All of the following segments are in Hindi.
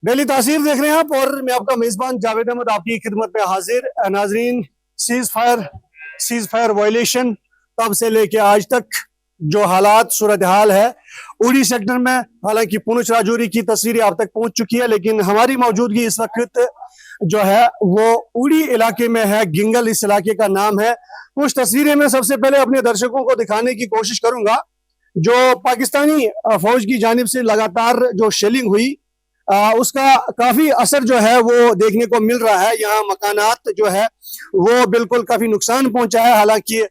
डेली तासीर देख रहे हैं आप और मैं आपका मेजबान जावेद अहमद आपकी खिदमत में हाजिर। नाजरीन, सीज फायर वायलेशन तब से लेके आज तक जो हालात सूरत हाल है उड़ी सेक्टर में, हालांकि पुंछ राजौरी की तस्वीरें आप तक पहुंच चुकी है, लेकिन हमारी मौजूदगी इस वक्त जो है वो उड़ी इलाके में है। गिंगल इस इलाके का नाम है। कुछ तस्वीरें मैं सबसे पहले अपने दर्शकों को दिखाने की कोशिश करूंगा। जो पाकिस्तानी फौज की जानिब से लगातार जो शेलिंग हुई उसका काफी असर जो है वो देखने को मिल रहा है। यहाँ मकानात जो है वो बिल्कुल काफी नुकसान पहुंचा है। हालांकि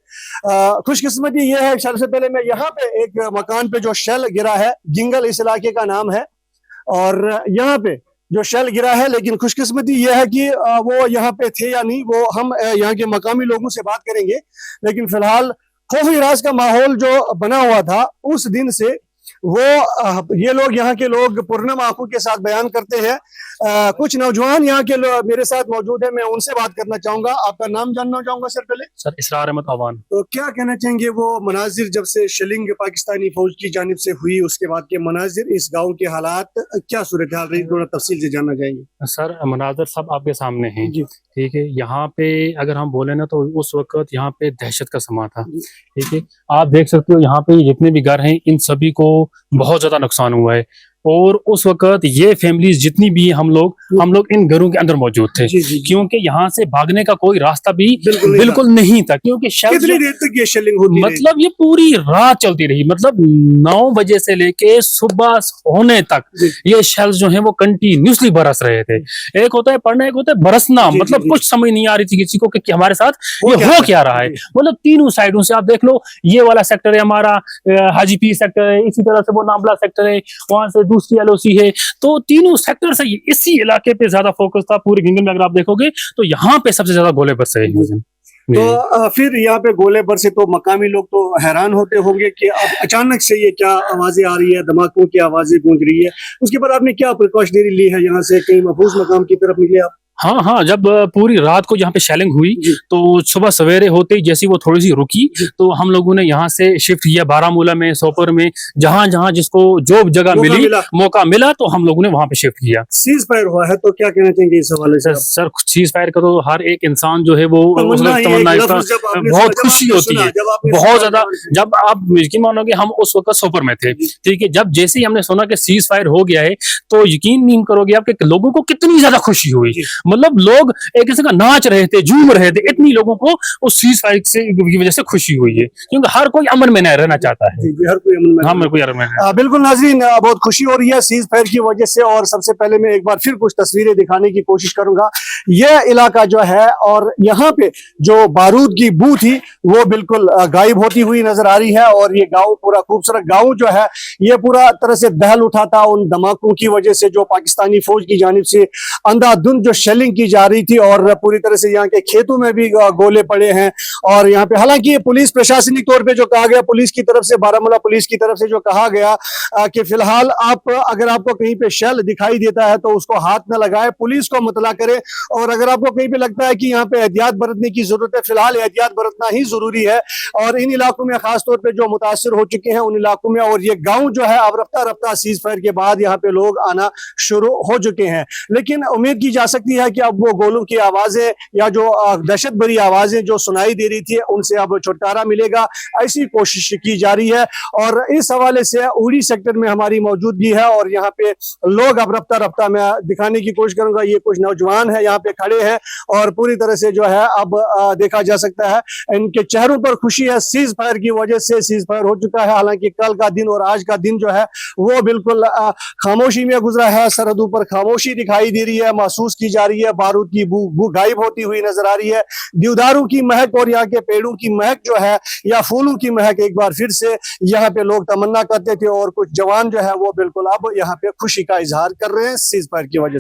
खुशकिस्मती ये है, सबसे पहले मैं यहाँ पे एक मकान पे जो शेल गिरा है, गिंगल इस इलाके का नाम है, और यहाँ पे जो शेल गिरा है, लेकिन खुशकिस्मती यह है कि वो यहाँ पे थे या नहीं वो हम यहाँ के मकामी लोगों से बात करेंगे। लेकिन फिलहाल खौफ हिरास का माहौल जो बना हुआ था उस दिन से वो ये लोग, यहाँ के लोग पूर्णम आंखों के साथ बयान करते हैं। कुछ नौजवान यहाँ के लोग मेरे साथ मौजूद है, मैं उनसे बात करना चाहूंगा। आपका नाम जानना चाहूंगा सर पहले। सर इसरार अहमद अवान। तो क्या कहना चाहेंगे वो मनाजिर जब से शेलिंग पाकिस्तानी फौज की जानिब से हुई उसके बाद के मनाजिर, इस गांव के हालात क्या सूरत हाल रही, थोड़ा तफसील से जानना चाहेंगे। सर मनाजर सब आपके सामने हैं, ठीक है। यहाँ पे अगर हम बोले ना तो उस वक्त यहाँ पे दहशत का समा था, ठीक है। आप देख सकते हो यहाँ पे जितने भी घर हैं इन सभी को बहुत ज्यादा नुकसान हुआ है। और उस वक्त ये फैमिलीज जितनी भी हम लोग इन घरों के अंदर मौजूद थे, क्योंकि यहाँ से भागने का कोई रास्ता भी बिल्कुल नहीं था, क्योंकि कितनी देर तक ये शेलिंग होती मतलब ये पूरी रात चलती रही, मतलब 9 बजे से लेके सुबह होने तक ये शेल्स जो हैं वो कंटिन्यूसली बरस रहे थे। एक होता है पढ़ना, एक होता है बरसना। मतलब कुछ समझ नहीं आ रही थी किसी को कि हमारे साथ ये हो क्या रहा है। मतलब तीनों साइडों से आप देख लो, ये वाला सेक्टर है हमारा हाजीपीर सेक्टर है, इसी तरह से वो नामला सेक्टर है, वहां से दूसरी एलओसी है। तो तीनों सेक्टर से इसी इलाके पे ज्यादा फोकस था। पूरे गिंगल में अगर आप देखोगे तो यहाँ पे सबसे ज्यादा गोले बरसे हैं। तो फिर यहाँ पे गोले बरसे तो मकामी लोग तो हैरान होते होंगे कि अब अचानक से ये क्या आवाजें आ रही है, धमाकों की आवाजें गूंज रही है। उसके बाद आपने क्या प्रिकॉशनरी ली है, यहाँ से कहीं महफूज मकाम की तरफ निकले आप? हाँ, जब पूरी रात को यहाँ पे शेलिंग हुई तो सुबह सवेरे होते ही जैसी वो थोड़ी सी रुकी तो हम लोगों ने यहाँ से शिफ्ट किया। बारामूला में, सोपोर में, जहाँ जिसको जो जगह मौका मिला तो हम लोगों ने वहाँ पे शिफ्ट किया। सीज फायर हुआ है तो क्या कहना चाहेंगे इस हवाले से? सर सीज फायर का तो हर एक इंसान जो है वो तमन्ना, बहुत खुशी होती है, बहुत ज्यादा। जब आप यकीन मानोगे हम उस वक्त सोपोर में थे, ठीक है। जब जैसे ही हमने सुना कि सीज फायर हो गया है तो यकीन नहीं करोगे आप कि लोगों को कितनी ज्यादा खुशी हुई। मतलब लोग एक दूसरे का नाच रहे थे, झूम रहे थे, इतनी लोगों को उस सीज फायर की वजह से खुशी हुई है, क्योंकि हर कोई अमन में रहना चाहता है। हर कोई अमन में बिल्कुल। नाज़रीन, बहुत खुशी हो रही है सीज फायर की वजह से। और सबसे पहले मैं एक बार फिर कुछ तस्वीरें दिखाने की कोशिश करूंगा। यह इलाका जो है और यहाँ पे जो बारूद की बू थी वो बिल्कुल गायब होती हुई नजर आ रही है। और ये गाँव, पूरा खूबसूरत गाँव जो है, ये पूरा तरह से दहल उठा था उन धमाकों की वजह से जो पाकिस्तानी फौज की जानिब से अंधाधुंध जो शेलिंग की जा रही थी। और पूरी तरह से यहाँ के खेतों में भी गोले पड़े हैं। और यहाँ पे हालांकि पुलिस प्रशासनिक तौर पे जो कहा गया, पुलिस की तरफ से, बारामूला पुलिस की तरफ से जो कहा गया कि फिलहाल आप अगर आपको कहीं पे शेल दिखाई देता है तो उसको हाथ न लगाए, पुलिस को मुतला करे। और अगर आपको कहीं पे लगता है कि यहाँ पे एहतियात बरतने की जरूरत है, फिलहाल एहतियात बरतना ही जरूरी है। और इन इलाकों में खास तौर पर जो मुतासिर हो चुके हैं उन इलाकों में, और ये गाँव जो है अब रफ्ता रफ्ता सीज फायर के बाद यहाँ पे लोग आना शुरू हो चुके हैं। लेकिन उम्मीद की जा सकती है कि अब वो गोलों की आवाजें या जो दहशत भरी आवाजें जो सुनाई दे रही थी उनसे अब छुटकारा मिलेगा, ऐसी कोशिश की जा रही है। और इस हवाले से उड़ी सेक्टर में हमारी मौजूदगी है और यहाँ पे लोग अब रफ्ता रफ्ता मैं दिखाने की कोशिश करूंगा। ये कुछ नौजवान है यहाँ पे खड़े हैं और पूरी तरह से जो है अब देखा जा सकता है इनके चेहरों पर खुशी है। सीज फायर की वजह से सीज फायर हो चुका है। हालांकि कल का दिन और आज का दिन जो है वो बिल्कुल खामोशी में गुजरा है। सरहदों पर खामोशी दिखाई दे रही है, महसूस की जा रही है। बारूद की बू गायब होती हुई नजर आ रही है। देवदारों की महक और यहाँ के पेड़ों की महक जो है या फूलों की महक एक बार फिर से यहाँ पे लोग तमन्ना करते थे। और कुछ जवान जो है वो बिल्कुल अब यहाँ पे खुशी का इजहार कर रहे हैं सीज फायर की वजह से।